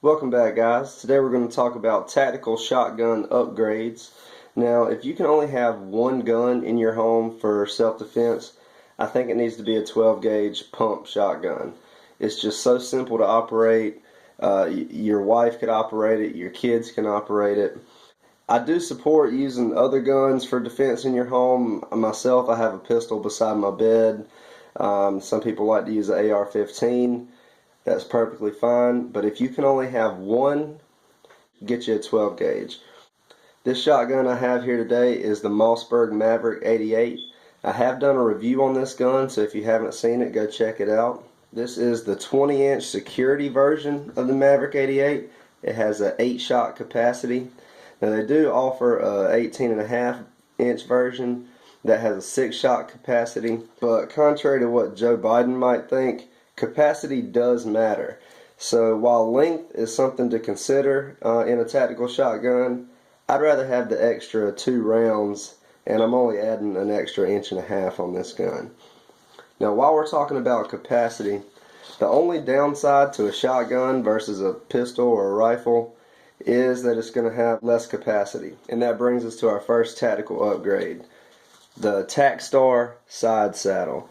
Welcome back, guys. Today we're going to talk about tactical shotgun upgrades. Now, if you can only have one gun in your home for self-defense, I think it needs to be a 12 gauge pump shotgun. It's just so simple to operate. Your wife could operate it, your kids can operate it. I do support using other guns for defense in your home. Myself, I have a pistol beside my bed. Some people like to use an AR-15. That's perfectly fine, but if you can only have one, get you a 12 gauge. This shotgun I have here today is the Mossberg Maverick 88. I have done a review on this gun, so if you haven't seen it, go check it out. This is the 20-inch security version of the Maverick 88. It has an 8-shot capacity. Now they do offer a 18.5-inch version that has a 6-shot capacity, but contrary to what Joe Biden might think, capacity does matter. So while length is something to consider in a tactical shotgun, I'd rather have the extra 2 rounds, and I'm only adding an extra 1.5 inches on this gun. Now while we're talking about capacity, the only downside to a shotgun versus a pistol or a rifle is that it's going to have less capacity. And that brings us to our first tactical upgrade, the TacStar side saddle.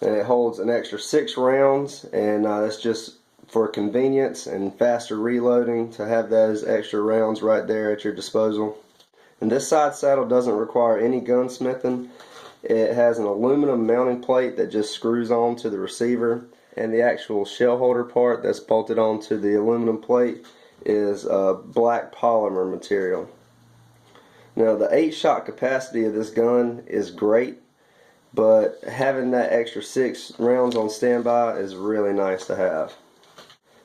And it holds an extra 6 rounds, and that's just for convenience and faster reloading to have those extra rounds right there at your disposal. And this side saddle doesn't require any gunsmithing. It has an aluminum mounting plate that just screws on to the receiver, and the actual shell holder part that's bolted onto the aluminum plate is black polymer material. Now the 8-shot capacity of this gun is great, but having that extra 6 rounds on standby is really nice to have.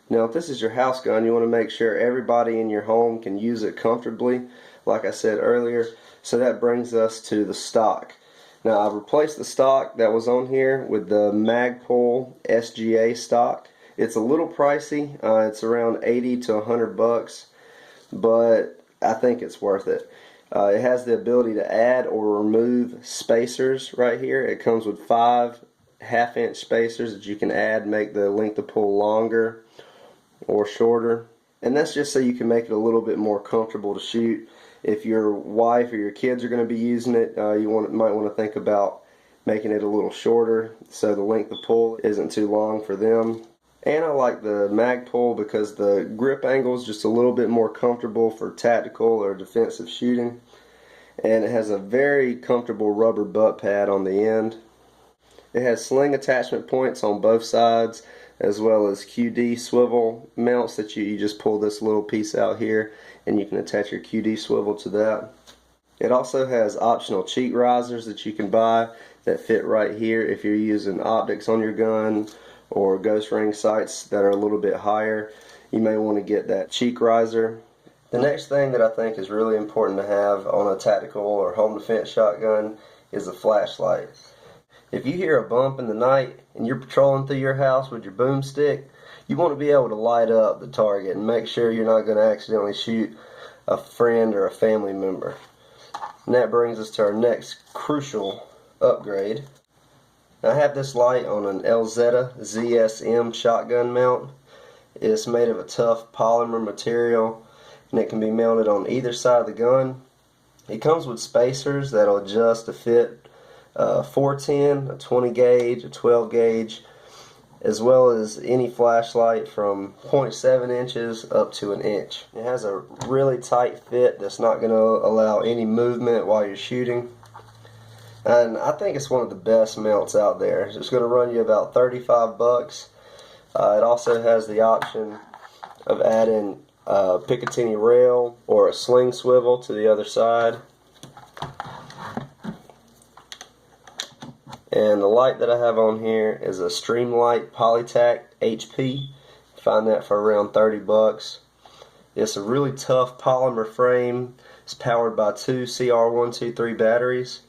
Now if this is your house gun, you want to make sure everybody in your home can use it comfortably, like I said earlier. So that brings us to the stock. Now I've replaced the stock that was on here with the Magpul SGA stock. It's a little pricey. It's around 80 to 100 bucks, but I think it's worth it. It has the ability to add or remove spacers right here. It comes with 5 half-inch spacers that you can add, make the length of pull longer or shorter. And that's just so you can make it a little bit more comfortable to shoot. If your wife or your kids are going to be using it, might want to think about making it a little shorter so the length of pull isn't too long for them. And I like the Magpul because the grip angle is just a little bit more comfortable for tactical or defensive shooting. And it has a very comfortable rubber butt pad on the end. It has sling attachment points on both sides, as well as QD swivel mounts that you just pull this little piece out here and you can attach your QD swivel to that. It also has optional cheek risers that you can buy that fit right here if you're using optics on your gun or ghost ring sights that are a little bit higher. You may want to get that cheek riser. The next thing that I think is really important to have on a tactical or home defense shotgun is a flashlight. If you hear a bump in the night and you're patrolling through your house with your boomstick, you want to be able to light up the target and make sure you're not going to accidentally shoot a friend or a family member. And that brings us to our next crucial upgrade. I have this light on an LZ ZSM shotgun mount. It's made of a tough polymer material and it can be mounted on either side of the gun. It comes with spacers that'll adjust to fit 410, a 20 gauge, a 12 gauge, as well as any flashlight from 0.7 inches up to 1 inch. It has a really tight fit that's not going to allow any movement while you're shooting. And I think it's one of the best mounts out there. It's going to run you about 35 bucks. It also has the option of adding a Picatinny rail or a sling swivel to the other side. And the light that I have on here is a Streamlight Polytac HP. Find that for around 30 bucks. It's a really tough polymer frame. It's powered by 2 CR123 batteries.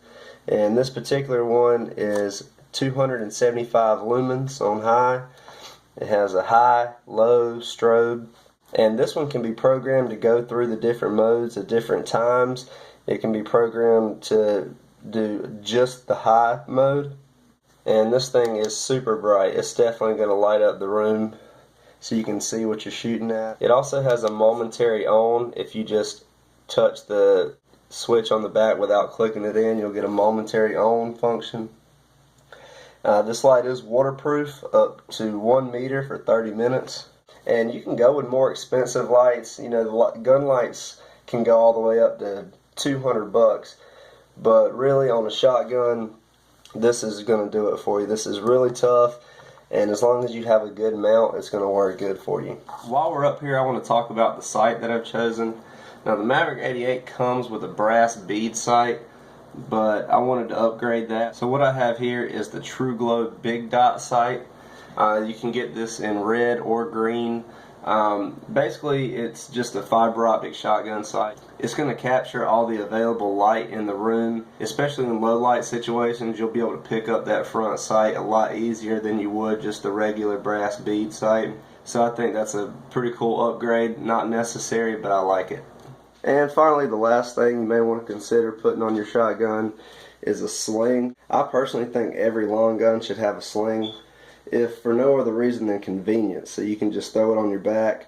And this particular one is 275 lumens on high. It has a high, low, strobe. And this one can be programmed to go through the different modes at different times. It can be programmed to do just the high mode. And this thing is super bright. It's definitely going to light up the room so you can see what you're shooting at. It also has a momentary on. If you just touch the switch on the back without clicking it in, you'll get a momentary on function. This light is waterproof up to 1 meter for 30 minutes. And you can go with more expensive lights. You know, the gun lights can go all the way up to $200. But really, on a shotgun, this is going to do it for you. This is really tough. And as long as you have a good mount, it's going to work good for you. While we're up here, I want to talk about the sight that I've chosen. Now, the Maverick 88 comes with a brass bead sight, but I wanted to upgrade that. So what I have here is the True Glow Big Dot sight. You can get this in red or green. Basically, it's just a fiber optic shotgun sight. It's going to capture all the available light in the room, especially in low light situations. You'll be able to pick up that front sight a lot easier than you would just the regular brass bead sight. So I think that's a pretty cool upgrade. Not necessary, but I like it. And finally, the last thing you may want to consider putting on your shotgun is a sling. I personally think every long gun should have a sling, if for no other reason than convenience. So you can just throw it on your back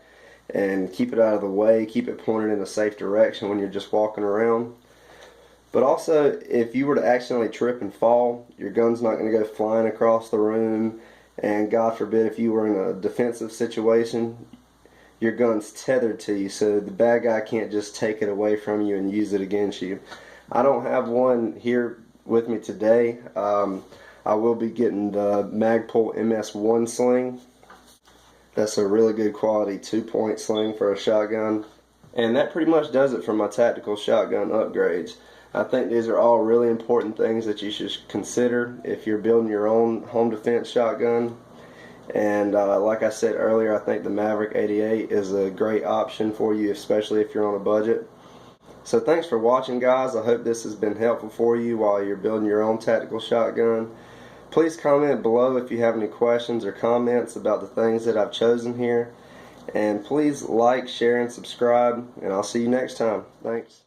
and keep it out of the way, keep it pointed in a safe direction when you're just walking around. But also, if you were to accidentally trip and fall, your gun's not going to go flying across the room, and God forbid if you were in a defensive situation, your gun's tethered to you, so the bad guy can't just take it away from you and use it against you. I don't have one here with me today. I will be getting the Magpul MS1 sling. That's a really good quality 2-point sling for a shotgun. And that pretty much does it for my tactical shotgun upgrades. I think these are all really important things that you should consider if you're building your own home defense shotgun. And like I said earlier, I think the Maverick 88 is a great option for you, especially if you're on a budget. So thanks for watching, guys. I hope this has been helpful for you while you're building your own tactical shotgun. Please comment below if you have any questions or comments about the things that I've chosen here. And please like, share, and subscribe. And I'll see you next time. Thanks.